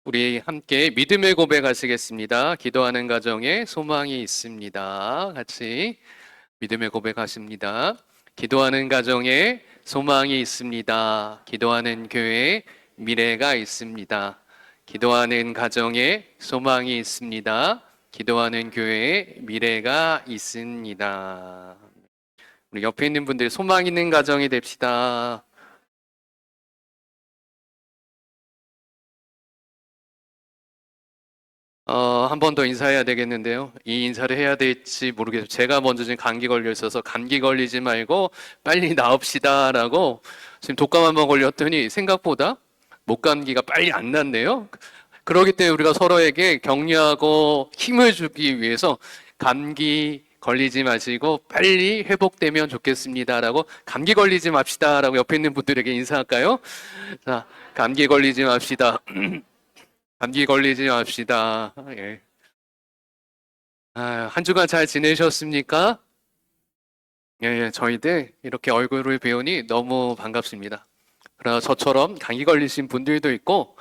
우리 함께 믿음의 고백하시겠습니다. 기도하는 가정에 소망이 있습니다. 같이 믿음의 고백하십니다. 기도하는 가정에 소망이 있습니다. 기도하는 교회에 미래가 있습니다. 기도하는 가정에 소망이 있습니다. 기도하는 교회에 미래가 있습니다. 우리 옆에 있는 분들 소망 있는 가정이 됩시다. 한 번 더 인사해야 되겠는데요. 이 인사를 해야 될지 모르겠어요. 제가 먼저 지금 감기 걸려 있어서 감기 걸리지 말고 빨리 나읍시다라고 지금 독감 한 번 걸렸더니 생각보다 목감기가 빨리 안 낫네요. 그렇기 때문에 우리가 서로에게 격려하고 힘을 주기 위해서 감기 걸리지 마시고 빨리 회복되면 좋겠습니다라고 감기 걸리지 맙시다라고 옆에 있는 분들에게 인사할까요? 자, 감기 걸리지 맙시다. 감기 걸리지 맙시다. 예. 한 주간 잘 지내셨습니까? 예, 저희들 이렇게 얼굴을 배우니 너무 반갑습니다. 그러나 저처럼 감기 걸리신 분들도 있고,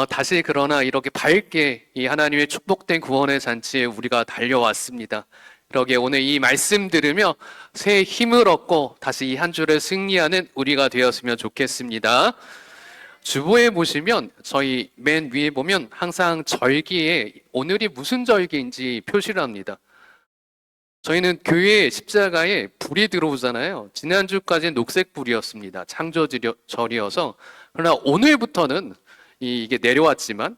다시 그러나 이렇게 밝게 이 하나님의 축복된 구원의 잔치에 우리가 달려왔습니다. 그러게 오늘 이 말씀 들으며 새 힘을 얻고 다시 이 한 주를 승리하는 우리가 되었으면 좋겠습니다. 주보에 보시면 저희 맨 위에 보면 항상 절기에 오늘이 무슨 절기인지 표시를 합니다. 저희는 교회 십자가에 불이 들어오잖아요. 지난주까지는 녹색 불이었습니다. 창조절이어서. 그러나 오늘부터는 이게 내려왔지만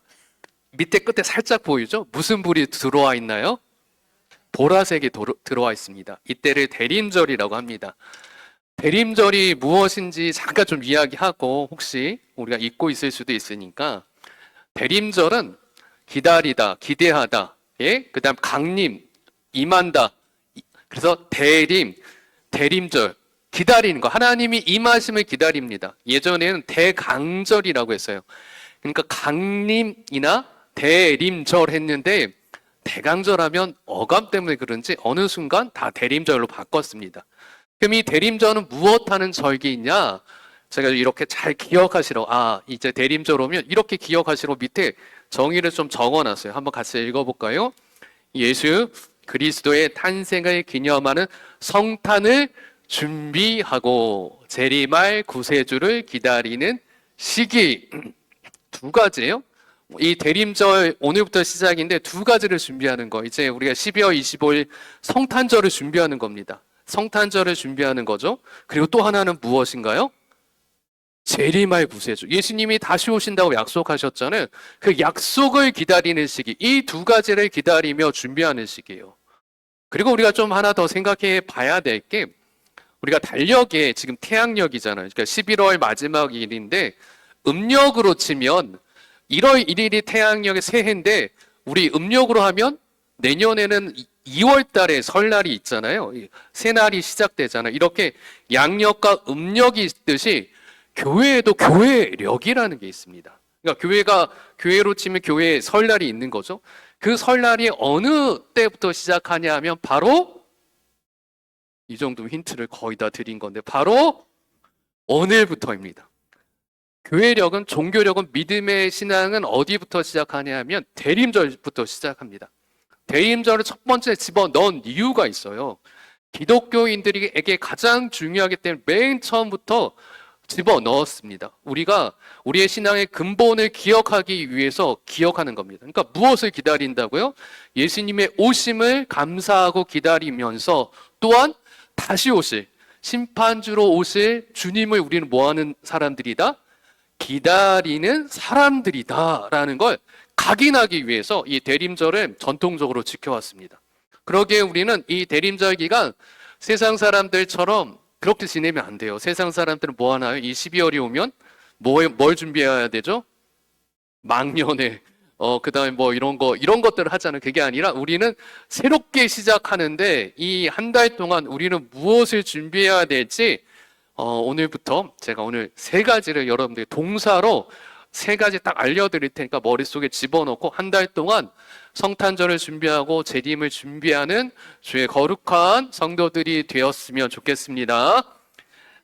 밑에 끝에 살짝 보이죠? 무슨 불이 들어와 있나요? 보라색이 들어와 있습니다. 이때를 대림절이라고 합니다. 대림절이 무엇인지 잠깐 좀 이야기하고 혹시 우리가 잊고 있을 수도 있으니까 대림절은 기다리다, 기대하다, 예? 그 다음 강림, 임한다. 그래서 대림절, 기다리는 거. 하나님이 임하심을 기다립니다. 예전에는 대강절이라고 했어요. 그러니까 강림이나 대림절 했는데 대강절하면 어감 때문에 그런지 어느 순간 다 대림절로 바꿨습니다. 그럼 이 대림절은 무엇하는 절기냐? 제가 이렇게 잘 기억하시라고, 이제 대림절 오면 이렇게 기억하시라고 밑에 정의를 좀 적어놨어요. 한번 같이 읽어볼까요? 예수 그리스도의 탄생을 기념하는 성탄을 준비하고 재림할 구세주를 기다리는 시기. 두 가지예요. 이 대림절 오늘부터 시작인데 두 가지를 준비하는 거. 이제 우리가 12월 25일 성탄절을 준비하는 겁니다. 성탄절을 준비하는 거죠. 그리고 또 하나는 무엇인가요? 재림할 구세주. 예수님이 다시 오신다고 약속하셨잖아요. 그 약속을 기다리는 시기. 이 두 가지를 기다리며 준비하는 시기예요. 그리고 우리가 좀 하나 더 생각해 봐야 될 게 우리가 달력에 지금 태양력이잖아요. 그러니까 11월 마지막 일인데 음력으로 치면 1월 1일이 태양력의 새해인데 우리 음력으로 하면 내년에는 2월 달에 설날이 있잖아요. 새날이 시작되잖아요. 이렇게 양력과 음력이 있듯이 교회에도 교회력이라는 게 있습니다. 그러니까 교회로 치면 교회에 설날이 있는 거죠. 그 설날이 어느 때부터 시작하냐 하면 바로 이 정도 힌트를 거의 다 드린 건데 바로 오늘부터입니다. 교회력은 종교력은 믿음의 신앙은 어디부터 시작하냐 하면 대림절부터 시작합니다. 대림절을 첫 번째 집어넣은 이유가 있어요. 기독교인들에게 가장 중요하기 때문에 맨 처음부터 집어넣었습니다. 우리가 우리의 신앙의 근본을 기억하기 위해서 기억하는 겁니다. 그러니까 무엇을 기다린다고요? 예수님의 오심을 감사하고 기다리면서 또한 다시 오실 심판주로 오실 주님을 우리는 뭐하는 사람들이다? 기다리는 사람들이다라는 걸 각인하기 위해서 이 대림절을 전통적으로 지켜왔습니다. 그러기에 우리는 이 대림절 기간 세상 사람들처럼 그렇게 지내면 안 돼요. 세상 사람들은 뭐 하나요? 이 12월이 오면 뭘 준비해야 되죠? 망년에 그다음에 뭐 이런 것들을 하잖아요. 그게 아니라 우리는 새롭게 시작하는데 이 한 달 동안 우리는 무엇을 준비해야 될지 오늘부터 제가 오늘 세 가지를 여러분들 동사로 세 가지 딱 알려드릴 테니까 머릿속에 집어넣고 한 달 동안 성탄절을 준비하고 재림을 준비하는 주의 거룩한 성도들이 되었으면 좋겠습니다.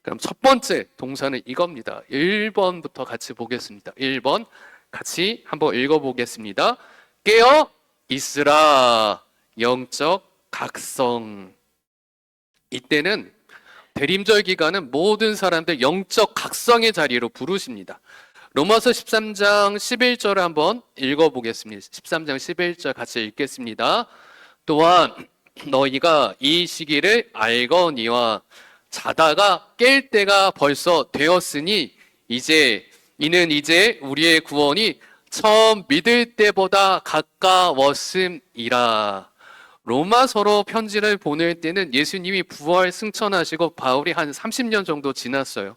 그럼 첫 번째 동사는 이겁니다. 1번부터 같이 보겠습니다. 1번 같이 한번 읽어보겠습니다. 깨어 있으라 영적 각성. 이때는 대림절 기간은 모든 사람들 영적 각성의 자리로 부르십니다. 로마서 13장 11절을 한번 읽어보겠습니다. 13장 11절 같이 읽겠습니다. 또한 너희가 이 시기를 알거니와 자다가 깰 때가 벌써 되었으니 이는 이제 우리의 구원이 처음 믿을 때보다 가까웠음이라. 로마서로 편지를 보낼 때는 예수님이 부활 승천하시고 바울이 한 30년 정도 지났어요.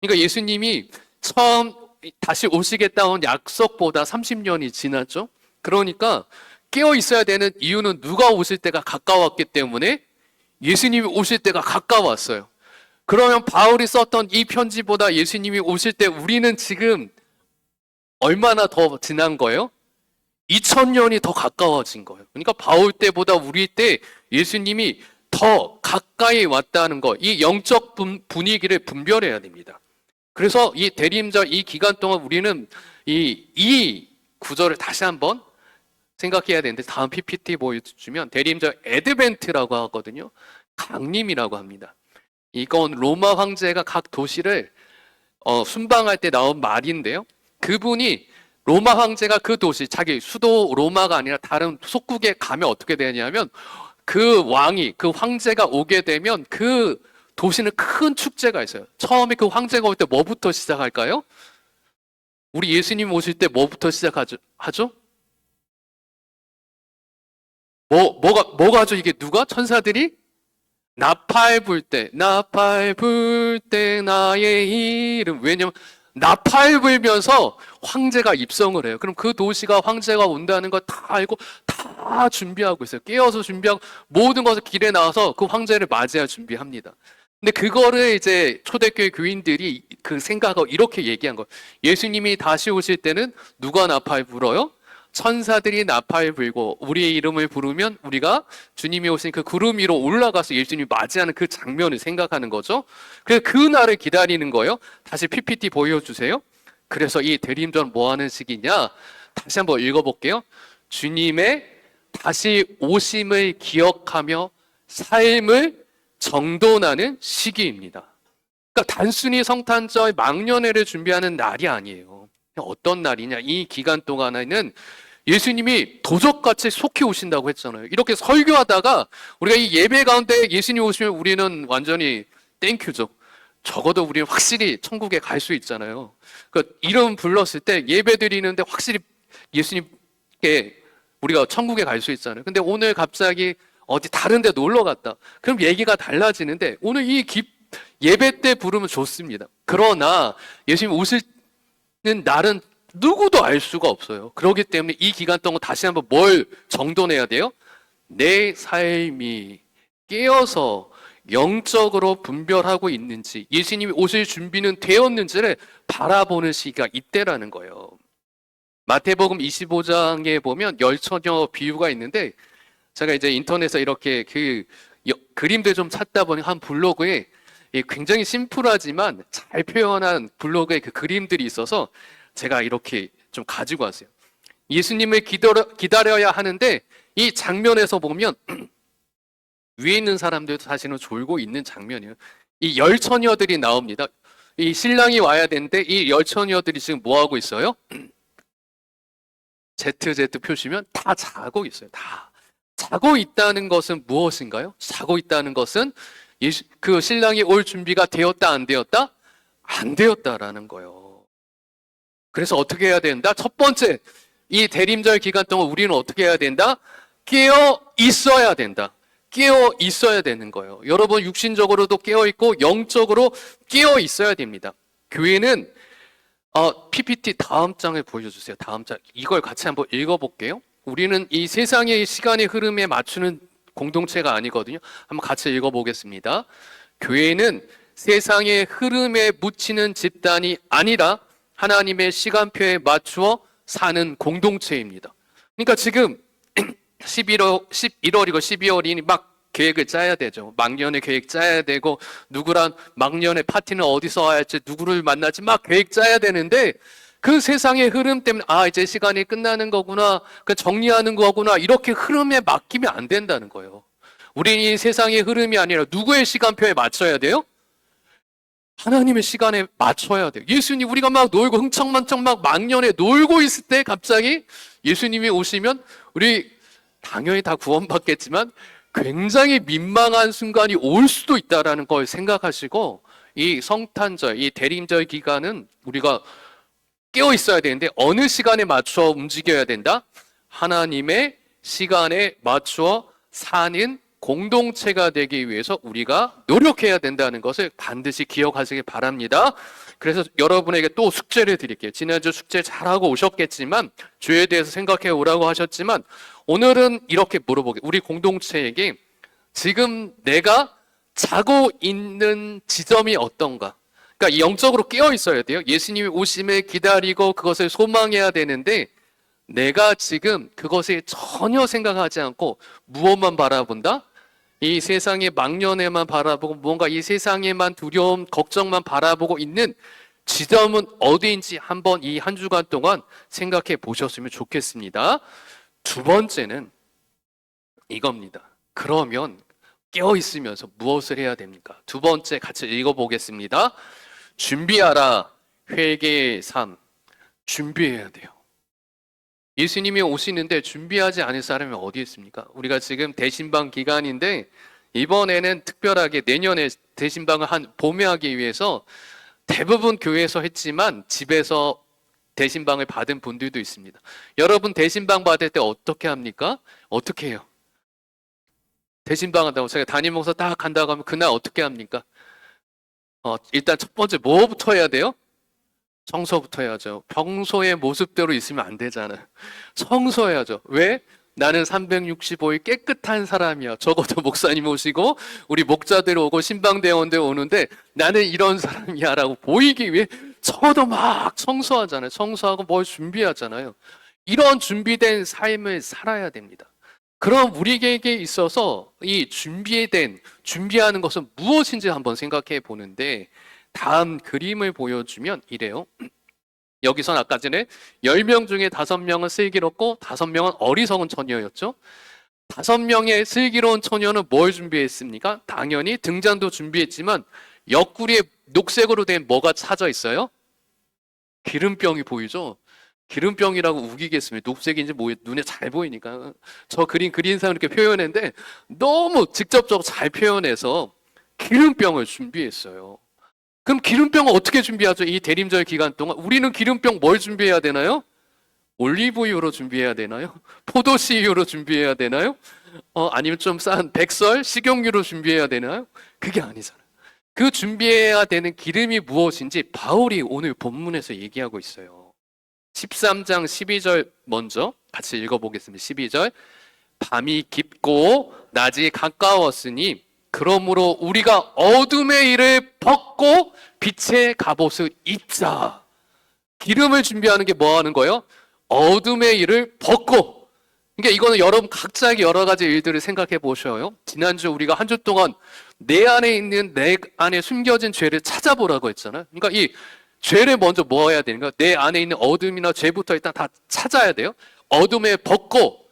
그러니까 예수님이 처음 다시 오시겠다는 약속보다 30년이 지났죠. 그러니까 깨어 있어야 되는 이유는 누가 오실 때가 가까웠기 때문에 예수님이 오실 때가 가까웠어요. 그러면 바울이 썼던 이 편지보다 예수님이 오실 때 우리는 지금 얼마나 더 지난 거예요? 2000년이 더 가까워진 거예요. 그러니까 바울 때보다 우리 때 예수님이 더 가까이 왔다는 거, 이 영적 분위기를 분별해야 됩니다. 그래서 이 대림절 이 기간 동안 우리는 이 구절을 다시 한번 생각해야 되는데, 다음 PPT 보여주면 대림절 애드벤트라고 하거든요. 강림이라고 합니다. 이건 로마 황제가 각 도시를 순방할 때 나온 말인데요. 그분이 로마 황제가 그 도시, 자기 수도 로마가 아니라 다른 속국에 가면 어떻게 되냐면 그 왕이, 그 황제가 오게 되면 그 도시는 큰 축제가 있어요. 처음에 그 황제가 올 때 뭐부터 시작할까요? 우리 예수님 오실 때 뭐부터 시작하죠? 뭐가 하죠? 이게 누가? 천사들이? 나팔 불 때 나의 이름. 왜냐면 나팔 불면서 황제가 입성을 해요. 그럼 그 도시가 황제가 온다는 거 다 알고 다 준비하고 있어요. 깨어서 준비하고 모든 것을 길에 나와서 그 황제를 맞이할 준비합니다. 근데 그거를 이제 초대교회 교인들이 그 생각하고 이렇게 얘기한 거예요. 예수님이 다시 오실 때는 누가 나팔 불어요? 천사들이 나팔 불고 우리의 이름을 부르면 우리가 주님이 오신 그 구름 위로 올라가서 예수님이 맞이하는 그 장면을 생각하는 거죠. 그래서 그 날을 기다리는 거예요. 다시 PPT 보여주세요. 그래서 이 대림절 뭐 하는 시기냐? 다시 한번 읽어볼게요. 주님의 다시 오심을 기억하며 삶을 정돈하는 시기입니다. 그러니까 단순히 성탄절 망년회를 준비하는 날이 아니에요. 어떤 날이냐? 이 기간 동안에는 예수님이 도적같이 속히 오신다고 했잖아요. 이렇게 설교하다가 우리가 이 예배 가운데 예수님 오시면 우리는 완전히 땡큐죠. 적어도 우리는 확실히 천국에 갈 수 있잖아요. 그 이름 불렀을 때 예배 드리는데 확실히 예수님께 우리가 천국에 갈 수 있잖아요. 근데 오늘 갑자기 어디 다른 데 놀러 갔다. 그럼 얘기가 달라지는데 오늘 예배 때 부르면 좋습니다. 그러나 예수님 오실 날은 누구도 알 수가 없어요. 그렇기 때문에 이 기간 동안 다시 한번 뭘 정돈해야 돼요? 내 삶이 깨어서 영적으로 분별하고 있는지, 예수님이 오실 준비는 되었는지를 바라보는 시기가 이때라는 거예요. 마태복음 25장에 보면 열처녀 비유가 있는데, 제가 이제 인터넷에 이렇게 그림들 좀 찾다 보니 한 블로그에 굉장히 심플하지만 잘 표현한 블로그의 그 그림들이 있어서 제가 이렇게 좀 가지고 왔어요. 예수님을 기다려야 하는데 이 장면에서 보면 위에 있는 사람들도 사실은 졸고 있는 장면이에요. 이 열처녀들이 나옵니다. 이 신랑이 와야 되는데 이 열처녀들이 지금 뭐 하고 있어요? ZZ 표시면 다 자고 있어요. 다 자고 있다는 것은 무엇인가요? 자고 있다는 것은 그 신랑이 올 준비가 되었다 안 되었다? 안 되었다라는 거예요. 그래서 어떻게 해야 된다? 첫 번째, 이 대림절 기간 동안 우리는 어떻게 해야 된다? 깨어 있어야 된다. 깨어 있어야 되는 거예요. 여러분 육신적으로도 깨어 있고 영적으로 깨어 있어야 됩니다. 교회는 PPT 다음 장을 보여주세요. 다음 장. 이걸 같이 한번 읽어볼게요. 우리는 이 세상의 시간의 흐름에 맞추는 공동체가 아니거든요. 한번 같이 읽어보겠습니다. 교회는 세상의 흐름에 묻히는 집단이 아니라 하나님의 시간표에 맞추어 사는 공동체입니다. 그러니까 지금 11월이고 12월이니 막 계획을 짜야 되죠. 막년에 계획 짜야 되고 누구랑 막년에 파티는 어디서 할지 누구를 만날지 막 계획 짜야 되는데 그 세상의 흐름 때문에 이제 시간이 끝나는 거구나, 그 정리하는 거구나, 이렇게 흐름에 맡기면 안 된다는 거예요. 우리는 이 세상의 흐름이 아니라 누구의 시간표에 맞춰야 돼요? 하나님의 시간에 맞춰야 돼요. 예수님, 우리가 막 놀고 흥청망청 막 망년에 놀고 있을 때 갑자기 예수님이 오시면 우리 당연히 다 구원받겠지만 굉장히 민망한 순간이 올 수도 있다라는 걸 생각하시고, 이 성탄절, 이 대림절 기간은 우리가 깨어 있어야 되는데 어느 시간에 맞춰 움직여야 된다? 하나님의 시간에 맞추어 사는 공동체가 되기 위해서 우리가 노력해야 된다는 것을 반드시 기억하시기 바랍니다. 그래서 여러분에게 또 숙제를 드릴게요. 지난주 숙제 잘하고 오셨겠지만, 주에 대해서 생각해 오라고 하셨지만, 오늘은 이렇게 물어보게. 우리 공동체에게 지금 내가 자고 있는 지점이 어떤가? 그러니까 영적으로 깨어 있어야 돼요. 예수님이 오심을 기다리고 그것을 소망해야 되는데, 내가 지금 그것을 전혀 생각하지 않고 무엇만 바라본다? 이 세상의 망년에만 바라보고 뭔가 이 세상에만 두려움, 걱정만 바라보고 있는 지점은 어디인지 한번 이 한 주간 동안 생각해 보셨으면 좋겠습니다. 두 번째는 이겁니다. 그러면 깨어 있으면서 무엇을 해야 됩니까? 두 번째 같이 읽어보겠습니다. 준비하라. 회개의 삶. 준비해야 돼요. 예수님이 오시는데 준비하지 않을 사람이 어디 있습니까? 우리가 지금 대신방 기간인데 이번에는 특별하게 내년에 대신방을 봄에 하기 위해서 대부분 교회에서 했지만 집에서 대신방을 받은 분들도 있습니다. 여러분 대신방 받을 때 어떻게 합니까? 어떻게 해요? 대신방 한다고 제가 담임 목사 딱 간다고 하면 그날 어떻게 합니까? 일단 첫 번째 뭐부터 해야 돼요? 청소부터 해야죠. 평소의 모습대로 있으면 안 되잖아요. 청소해야죠. 왜? 나는 365일 깨끗한 사람이야. 적어도 목사님 오시고 우리 목자들 오고 신방대원들 오는데 나는 이런 사람이야 라고 보이기 위해 적어도 막 청소하잖아요. 청소하고 뭘 준비하잖아요. 이런 준비된 삶을 살아야 됩니다. 그럼 우리에게 있어서 이 준비하는 것은 무엇인지 한번 생각해 보는데, 다음 그림을 보여주면 이래요. 여기선 아까 전에 10명 중에 5명은 슬기롭고 5명은 어리석은 처녀였죠. 5명의 슬기로운 처녀는 뭘 준비했습니까? 당연히 등잔도 준비했지만 옆구리에 녹색으로 된 뭐가 차져 있어요? 기름병이 보이죠? 기름병이라고 우기겠습니다. 녹색인지 눈에 잘 보이니까. 저 그린 사람 이렇게 표현했는데 너무 직접적으로 잘 표현해서 기름병을 준비했어요. 그럼 기름병을 어떻게 준비하죠? 이 대림절 기간 동안 우리는 기름병 뭘 준비해야 되나요? 올리브유로 준비해야 되나요? 포도씨유로 준비해야 되나요? 아니면 좀 싼 백설, 식용유로 준비해야 되나요? 그게 아니잖아요. 그 준비해야 되는 기름이 무엇인지 바울이 오늘 본문에서 얘기하고 있어요. 13장 12절 먼저 같이 읽어보겠습니다. 12절. 밤이 깊고 낮이 가까웠으니 그러므로 우리가 어둠의 일을 벗고 빛의 갑옷을 입자. 기름을 준비하는 게 뭐 하는 거예요? 어둠의 일을 벗고. 그러니까 이거는 여러분 각자의 여러 가지 일들을 생각해 보셔요. 지난주 우리가 한 주 동안 내 안에 숨겨진 죄를 찾아보라고 했잖아요. 그러니까 이 죄를 먼저 뭐 해야 되는가? 내 안에 있는 어둠이나 죄부터 일단 다 찾아야 돼요. 어둠에 벗고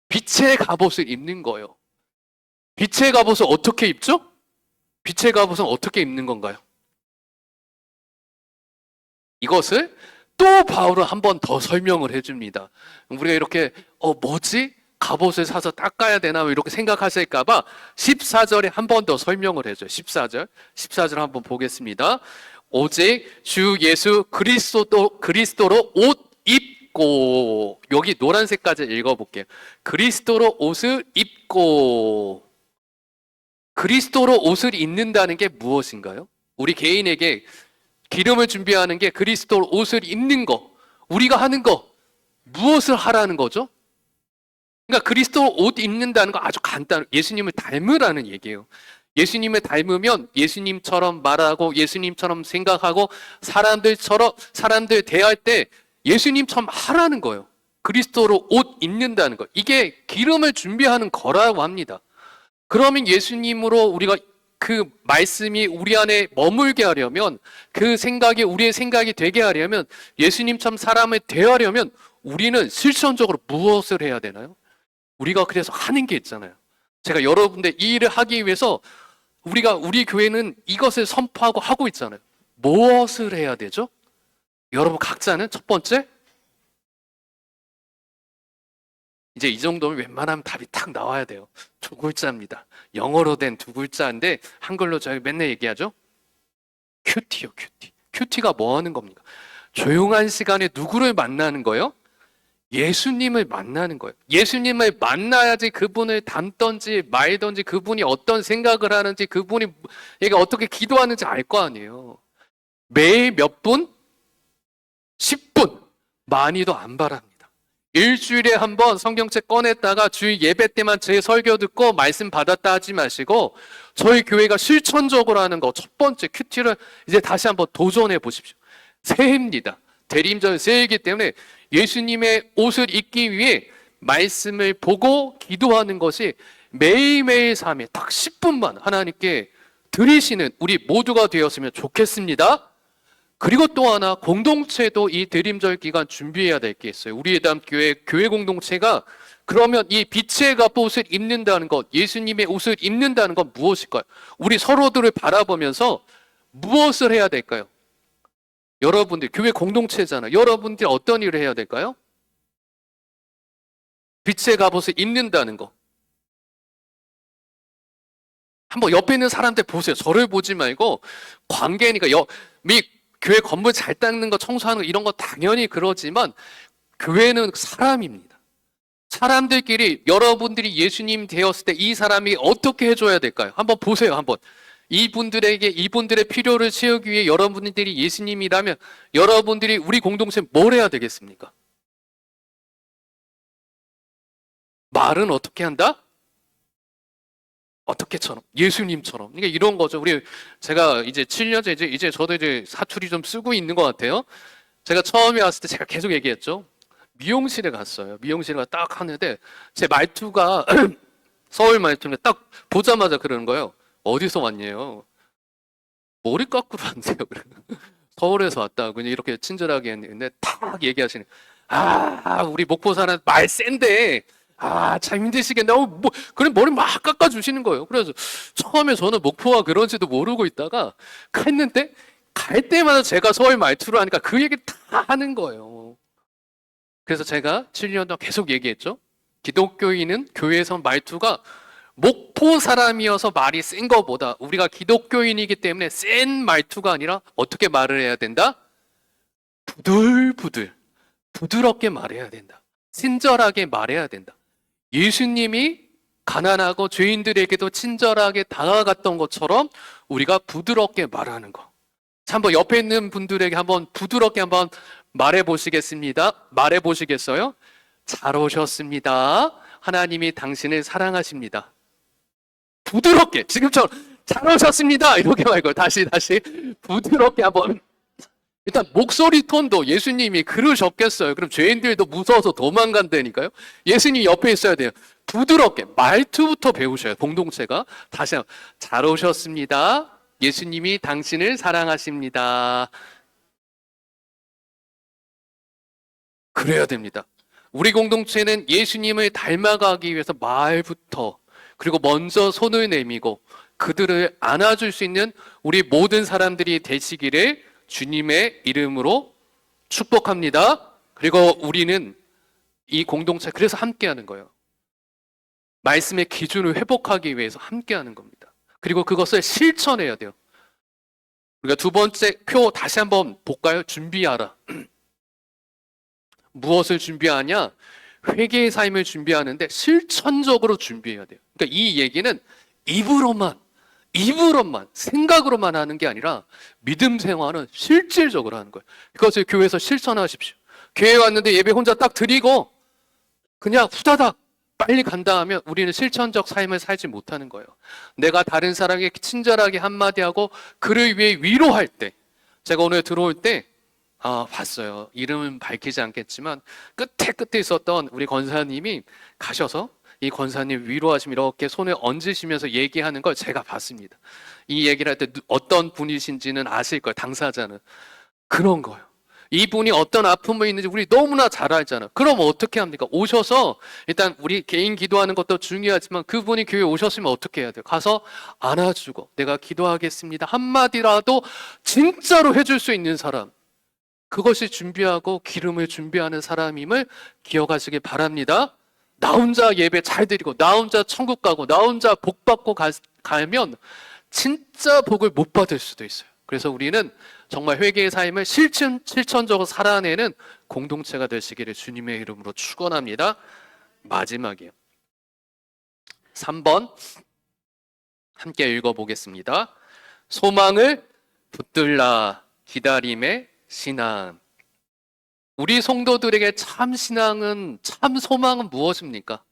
빛의 갑옷을 입는 거예요. 빛의 갑옷을 어떻게 입죠? 빛의 갑옷은 어떻게 입는 건가요? 이것을 또 바울은 한 번 더 설명을 해줍니다. 우리가 이렇게 뭐지? 갑옷을 사서 닦아야 되나 이렇게 생각하실까봐 14절에 한 번 더 설명을 해줘요. 14절 한번 보겠습니다. 오직 주 예수 그리스도로 옷 입고, 여기 노란색까지 읽어볼게요. 그리스도로 옷을 입고. 그리스도로 옷을 입는다는 게 무엇인가요? 우리 개인에게 기름을 준비하는 게 그리스도로 옷을 입는 거, 우리가 하는 거, 무엇을 하라는 거죠? 그러니까 그리스도로 옷 입는다는 거 아주 간단해요. 예수님을 닮으라는 얘기예요. 예수님을 닮으면 예수님처럼 말하고 예수님처럼 생각하고 사람들 대할 때 예수님처럼 하라는 거예요. 그리스도로 옷 입는다는 거. 이게 기름을 준비하는 거라고 합니다. 그러면 예수님으로 우리가 그 말씀이 우리 안에 머물게 하려면, 그 생각이 우리의 생각이 되게 하려면, 예수님처럼 사람을 대하려면 우리는 실천적으로 무엇을 해야 되나요? 우리가 그래서 하는 게 있잖아요. 제가 여러분들 이 일을 하기 위해서 우리 교회는 이것을 선포하고 하고 있잖아요. 무엇을 해야 되죠? 여러분 각자는 첫 번째, 이제 이 정도면 웬만하면 답이 탁 나와야 돼요. 두 글자입니다. 영어로 된 두 글자인데 한글로 저희 맨날 얘기하죠. 큐티요, 큐티. 큐티가 뭐 하는 겁니까? 조용한 시간에 누구를 만나는 거예요? 예수님을 만나는 거예요. 예수님을 만나야지 그분을 닮던지 말던지 그분이 어떤 생각을 하는지 그분이 얘가 어떻게 기도하는지 알 거 아니에요. 매일 몇 분? 10분. 많이도 안 바랍니다. 일주일에 한 번 성경책 꺼냈다가 주일 예배 때만 제 설교 듣고 말씀 받았다 하지 마시고 저희 교회가 실천적으로 하는 거 첫 번째 큐티를 이제 다시 한번 도전해 보십시오. 새해입니다. 대림절 새해이기 때문에 예수님의 옷을 입기 위해 말씀을 보고 기도하는 것이 매일매일 삶에 딱 10분만 하나님께 드리시는 우리 모두가 되었으면 좋겠습니다. 그리고 또 하나 공동체도 이 대림절 기간 준비해야 될 게 있어요. 우리의 담 교회 공동체가 그러면 이 빛의 갑옷을 입는다는 것, 예수님의 옷을 입는다는 건 무엇일까요? 우리 서로들을 바라보면서 무엇을 해야 될까요? 여러분들 교회 공동체잖아요. 여러분들 어떤 일을 해야 될까요? 빛의 갑옷을 입는다는 거. 한번 옆에 있는 사람들 보세요. 저를 보지 말고 관계니까 교회 건물 잘 닦는 거 청소하는 거 이런 거 당연히 그러지만 교회는 사람입니다. 사람들끼리 여러분들이 예수님 되었을 때 이 사람이 어떻게 해줘야 될까요? 한번 보세요. 한번. 이분들의 필요를 채우기 위해 여러분들이 예수님이라면 여러분들이 우리 공동체 뭘 해야 되겠습니까? 말은 어떻게 한다? 어떻게처럼? 예수님처럼. 그러니까 이런 거죠. 제가 이제 7년째 이제 저도 이제 사투리 좀 쓰고 있는 것 같아요. 제가 처음에 왔을 때 제가 계속 얘기했죠. 미용실에 갔어요. 미용실에 딱 하는데 제 말투가 서울 말투인데 딱 보자마자 그러는 거예요. 어디서 왔냐요? 머리 깎으러 왔네요. 서울에서 왔다고 이렇게 친절하게 했는데 딱 얘기하시는. 우리 목포 사람 말 센데. 참 힘드시겠네. 그래 머리 막 깎아주시는 거예요. 그래서 처음에 저는 목포가 그런지도 모르고 있다가 갔는데 갈 때마다 제가 서울 말투로 하니까 그 얘기 다 하는 거예요. 그래서 제가 7년 동안 계속 얘기했죠. 기독교인은 교회에서 말투가 목포 사람이어서 말이 센 거보다 우리가 기독교인이기 때문에 센 말투가 아니라 어떻게 말을 해야 된다? 부드럽게 말해야 된다. 친절하게 말해야 된다. 예수님이 가난하고 죄인들에게도 친절하게 다가갔던 것처럼 우리가 부드럽게 말하는 거. 한번 옆에 있는 분들에게 한번 부드럽게 한번 말해 보시겠습니다. 말해 보시겠어요? 잘 오셨습니다. 하나님이 당신을 사랑하십니다. 부드럽게 지금처럼 잘 오셨습니다. 이렇게 말고 다시 부드럽게 한번. 일단 목소리 톤도 예수님이 그러셨겠어요. 그럼 죄인들도 무서워서 도망간다니까요. 예수님이 옆에 있어야 돼요. 부드럽게 말투부터 배우셔요. 공동체가. 다시 한번 잘 오셨습니다. 예수님이 당신을 사랑하십니다. 그래야 됩니다. 우리 공동체는 예수님을 닮아가기 위해서 말부터 그리고 먼저 손을 내밀고 그들을 안아줄 수 있는 우리 모든 사람들이 되시기를 주님의 이름으로 축복합니다. 그리고 우리는 이 공동체 그래서 함께하는 거예요. 말씀의 기준을 회복하기 위해서 함께하는 겁니다. 그리고 그것을 실천해야 돼요. 우리가 두 번째 표 다시 한번 볼까요? 준비하라. 무엇을 준비하냐? 회개의 삶을 준비하는데 실천적으로 준비해야 돼요. 그러니까 이 얘기는 입으로만 생각으로만 하는 게 아니라 믿음 생활은 실질적으로 하는 거예요. 그것을 교회에서 실천하십시오. 교회 왔는데 예배 혼자 딱 드리고 그냥 후다닥 빨리 간다 하면 우리는 실천적 삶을 살지 못하는 거예요. 내가 다른 사람에게 친절하게 한마디 하고 그를 위해 위로할 때, 제가 오늘 들어올 때 봤어요. 이름은 밝히지 않겠지만 끝에 있었던 우리 권사님이 가셔서 이 권사님 위로하시면 이렇게 손을 얹으시면서 얘기하는 걸 제가 봤습니다. 이 얘기를 할 때 어떤 분이신지는 아실 거예요. 당사자는. 그런 거예요. 이분이 어떤 아픔이 있는지 우리 너무나 잘 알잖아. 그럼 어떻게 합니까? 오셔서 일단 우리 개인 기도하는 것도 중요하지만 그분이 교회에 오셨으면 어떻게 해야 돼요? 가서 안아주고 내가 기도하겠습니다. 한마디라도 진짜로 해줄 수 있는 사람. 그것이 준비하고 기름을 준비하는 사람임을 기억하시길 바랍니다. 나 혼자 예배 잘 드리고 나 혼자 천국 가고 나 혼자 복 받고 가면 진짜 복을 못 받을 수도 있어요. 그래서 우리는 정말 회개의 삶을 실천적으로 살아내는 공동체가 되시기를 주님의 이름으로 축원합니다. 마지막이에요. 3번 함께 읽어보겠습니다. 소망을 붙들라 기다림의 신앙. 우리 성도들에게 참 신앙은, 참 소망은 무엇입니까?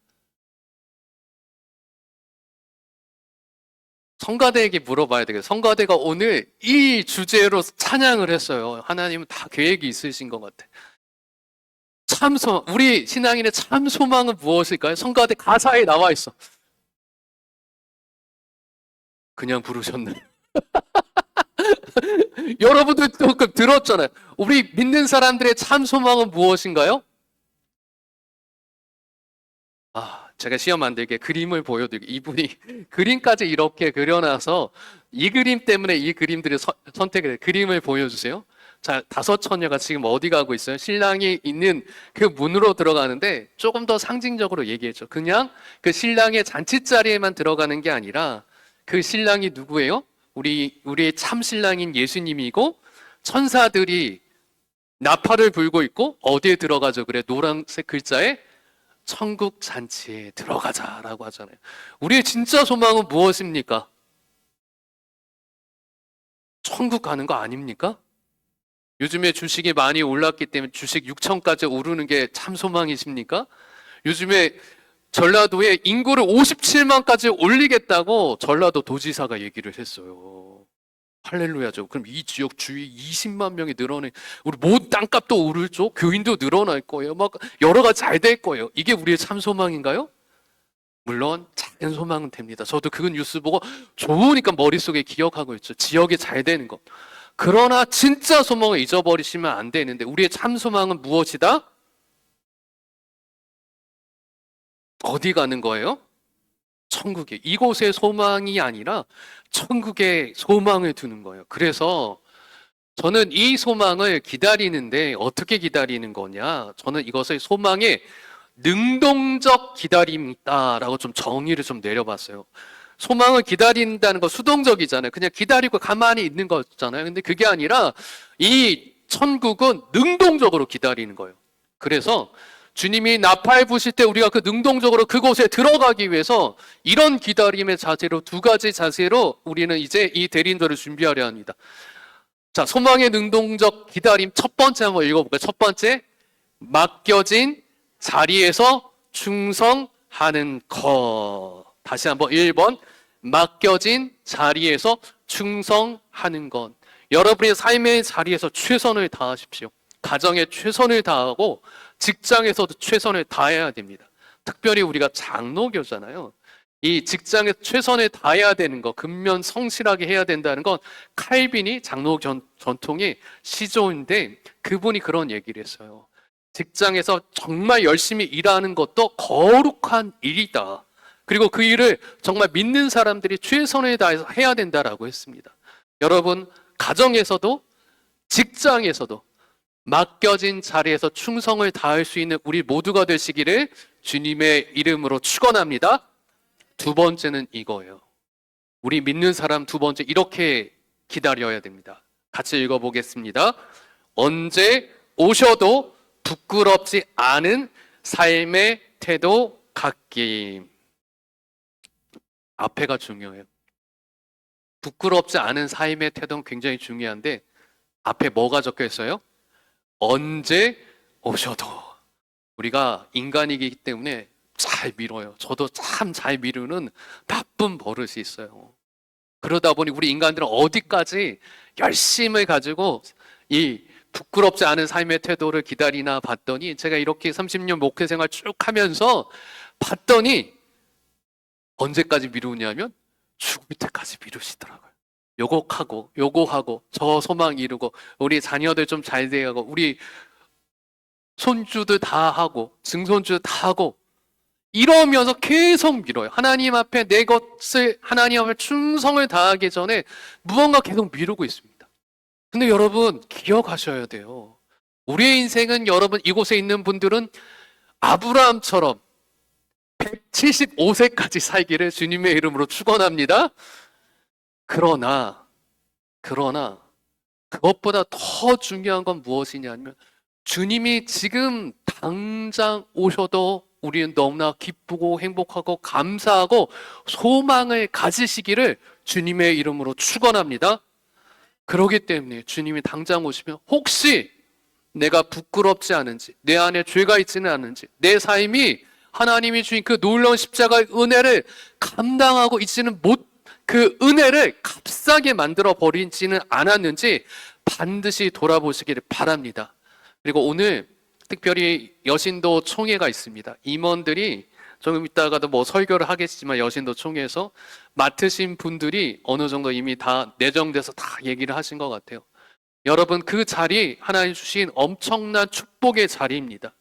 성가대에게 물어봐야 되겠어요. 성가대가 오늘 이 주제로 찬양을 했어요. 하나님은 다 계획이 있으신 것 같아. 참 소망, 우리 신앙인의 참 소망은 무엇일까요? 성가대 가사에 나와 있어. 그냥 부르셨네. 여러분들 조금 들었잖아요. 우리 믿는 사람들의 참 소망은 무엇인가요? 제가 시험 만들게 그림을 보여드리고 이분이 그림까지 이렇게 그려놔서 이 그림 때문에 이 그림들을 선택을 그림을 보여주세요. 자, 5처녀가 지금 어디 가고 있어요? 신랑이 있는 그 문으로 들어가는데 조금 더 상징적으로 얘기했죠. 그냥 그 신랑의 잔치자리에만 들어가는 게 아니라 그 신랑이 누구예요? 우리의 참 신랑인 예수님이고 천사들이 나팔을 불고 있고 어디에 들어가죠? 그래, 노란색 글자에 천국 잔치에 들어가자라고 하잖아요. 우리의 진짜 소망은 무엇입니까? 천국 가는 거 아닙니까? 요즘에 주식이 많이 올랐기 때문에 주식 6천까지 오르는 게 참 소망이십니까? 요즘에 전라도에 인구를 57만까지 올리겠다고 전라도 도지사가 얘기를 했어요. 할렐루야죠. 그럼 이 지역 주위 20만 명이 늘어내. 우리 모든 땅값도 오르죠. 교인도 늘어날 거예요. 막 여러 가지 잘 될 거예요. 이게 우리의 참 소망인가요? 물론 작은 소망은 됩니다. 저도 그 뉴스 보고 좋으니까 머릿속에 기억하고 있죠. 지역이 잘 되는 것. 그러나 진짜 소망을 잊어버리시면 안 되는데 우리의 참 소망은 무엇이다? 어디 가는 거예요? 천국에. 이곳의 소망이 아니라 천국에 소망을 두는 거예요. 그래서 저는 이 소망을 기다리는데 어떻게 기다리는 거냐? 저는 이것을 소망의 능동적 기다림이다라고 좀 정의를 좀 내려봤어요. 소망을 기다린다는 거 수동적이잖아요. 그냥 기다리고 가만히 있는 거잖아요. 근데 그게 아니라 이 천국은 능동적으로 기다리는 거예요. 그래서 주님이 나팔 부실 때 우리가 그 능동적으로 그곳에 들어가기 위해서 이런 기다림의 자세로 2가지 자세로 우리는 이제 이 대리인도를 준비하려 합니다. 자, 소망의 능동적 기다림 첫 번째 한번 읽어볼까요? 첫 번째, 맡겨진 자리에서 충성하는 것. 다시 한번 1번, 맡겨진 자리에서 충성하는 것. 여러분의 삶의 자리에서 최선을 다하십시오. 가정에 최선을 다하고 직장에서도 최선을 다해야 됩니다. 특별히 우리가 장로교잖아요. 이 직장에 최선을 다해야 되는 거, 근면 성실하게 해야 된다는 건 칼빈이 장로 전통의 시조인데 그분이 그런 얘기를 했어요. 직장에서 정말 열심히 일하는 것도 거룩한 일이다. 그리고 그 일을 정말 믿는 사람들이 최선을 다해서 해야 된다라고 했습니다. 여러분, 가정에서도 직장에서도 맡겨진 자리에서 충성을 다할 수 있는 우리 모두가 되시기를 주님의 이름으로 축원합니다. 2번째는 이거예요. 우리 믿는 사람 2번째 이렇게 기다려야 됩니다. 같이 읽어보겠습니다. 언제 오셔도 부끄럽지 않은 삶의 태도 갖기. 앞에가 중요해요. 부끄럽지 않은 삶의 태도는 굉장히 중요한데 앞에 뭐가 적혀 있어요? 언제 오셔도. 우리가 인간이기 때문에 잘 미뤄요. 저도 참 잘 미루는 나쁜 버릇이 있어요. 그러다 보니 우리 인간들은 어디까지 열심을 가지고 이 부끄럽지 않은 삶의 태도를 기다리나 봤더니 제가 이렇게 30년 목회 생활 쭉 하면서 봤더니 언제까지 미루냐면 죽을 때까지 미루시더라고요. 요거하고 저 소망 이루고 우리 자녀들 좀 잘 돼가고 우리 손주들 다 하고 증손주 다 하고 이러면서 계속 미뤄요. 하나님 앞에 내 것을 하나님 앞에 충성을 다하기 전에 무언가 계속 미루고 있습니다. 근데 여러분 기억하셔야 돼요. 우리의 인생은 여러분 이곳에 있는 분들은 아브라함처럼 175세까지 살기를 주님의 이름으로 축원합니다. 그러나 그것보다 더 중요한 건 무엇이냐면 주님이 지금 당장 오셔도 우리는 너무나 기쁘고 행복하고 감사하고 소망을 가지시기를 주님의 이름으로 축원합니다. 그렇기 때문에 주님이 당장 오시면 혹시 내가 부끄럽지 않은지, 내 안에 죄가 있지는 않은지, 내 삶이 하나님이 주신 그 놀라운 십자가의 은혜를 감당하고 있지는 그 은혜를 값싸게 만들어 버리지는 않았는지 반드시 돌아보시기를 바랍니다. 그리고 오늘 특별히 여신도 총회가 있습니다. 임원들이 조금 이따가도 뭐 설교를 하겠지만 여신도 총회에서 맡으신 분들이 어느 정도 이미 다 내정돼서 다 얘기를 하신 것 같아요. 여러분 그 자리 하나님 주신 엄청난 축복의 자리입니다.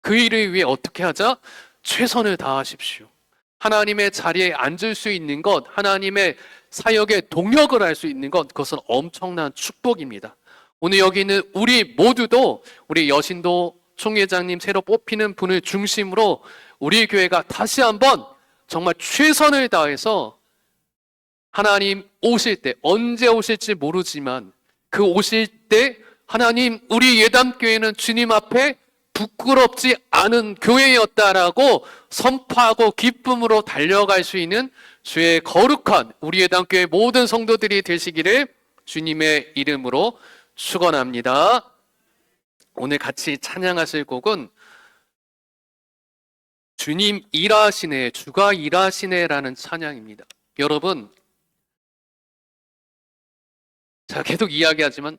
그 일을 위해 어떻게 하자? 최선을 다하십시오. 하나님의 자리에 앉을 수 있는 것, 하나님의 사역에 동역을 할 수 있는 것, 그것은 엄청난 축복입니다. 오늘 여기 있는 우리 모두도 우리 여신도 총회장님 새로 뽑히는 분을 중심으로 우리 교회가 다시 한번 정말 최선을 다해서 하나님 오실 때, 언제 오실지 모르지만 그 오실 때 하나님 우리 예담교회는 주님 앞에 부끄럽지 않은 교회였다라고 선포하고 기쁨으로 달려갈 수 있는 주의 거룩한 우리 예담교회 모든 성도들이 되시기를 주님의 이름으로 축원합니다. 오늘 같이 찬양하실 곡은 주님 일하시네, 주가 일하시네라는 찬양입니다. 여러분, 제가 계속 이야기하지만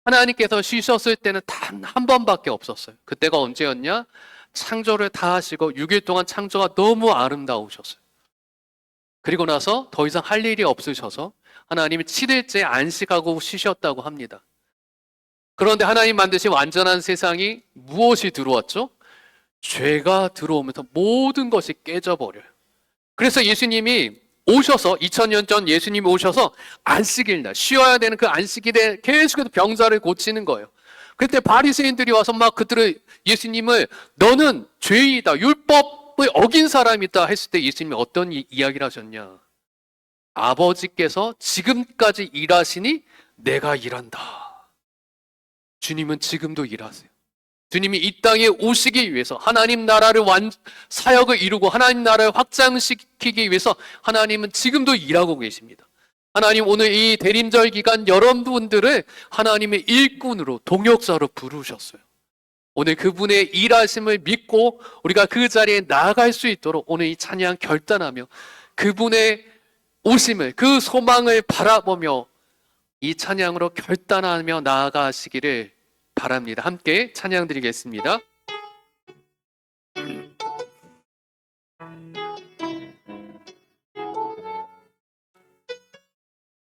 하나님께서 쉬셨을 때는 단 한 번밖에 없었어요. 그때가 언제였냐? 창조를 다 하시고 6일 동안 창조가 너무 아름다우셨어요. 그리고 나서 더 이상 할 일이 없으셔서 하나님이 7일째 안식하고 쉬셨다고 합니다. 그런데 하나님 만드신 완전한 세상이 무엇이 들어왔죠? 죄가 들어오면서 모든 것이 깨져버려요. 그래서 예수님이 오셔서 2000년 전 예수님이 오셔서 안식일 날 쉬어야 되는 그 안식일에 계속해서 병자를 고치는 거예요. 그때 바리새인들이 와서 막 예수님을 너는 죄이다, 율법을 어긴 사람이다 했을 때 예수님이 어떤 이야기를 하셨냐? 아버지께서 지금까지 일하시니 내가 일한다. 주님은 지금도 일하세요. 주님이 이 땅에 오시기 위해서 하나님 나라를 사역을 이루고 하나님 나라를 확장시키기 위해서 하나님은 지금도 일하고 계십니다. 하나님 오늘 이 대림절 기간 여러분들을 하나님의 일꾼으로 동역자로 부르셨어요. 오늘 그분의 일하심을 믿고 우리가 그 자리에 나아갈 수 있도록 오늘 이 찬양 결단하며 그분의 오심을 그 소망을 바라보며 이 찬양으로 결단하며 나아가시기를 바랍니다. 함께 찬양 드리겠습니다.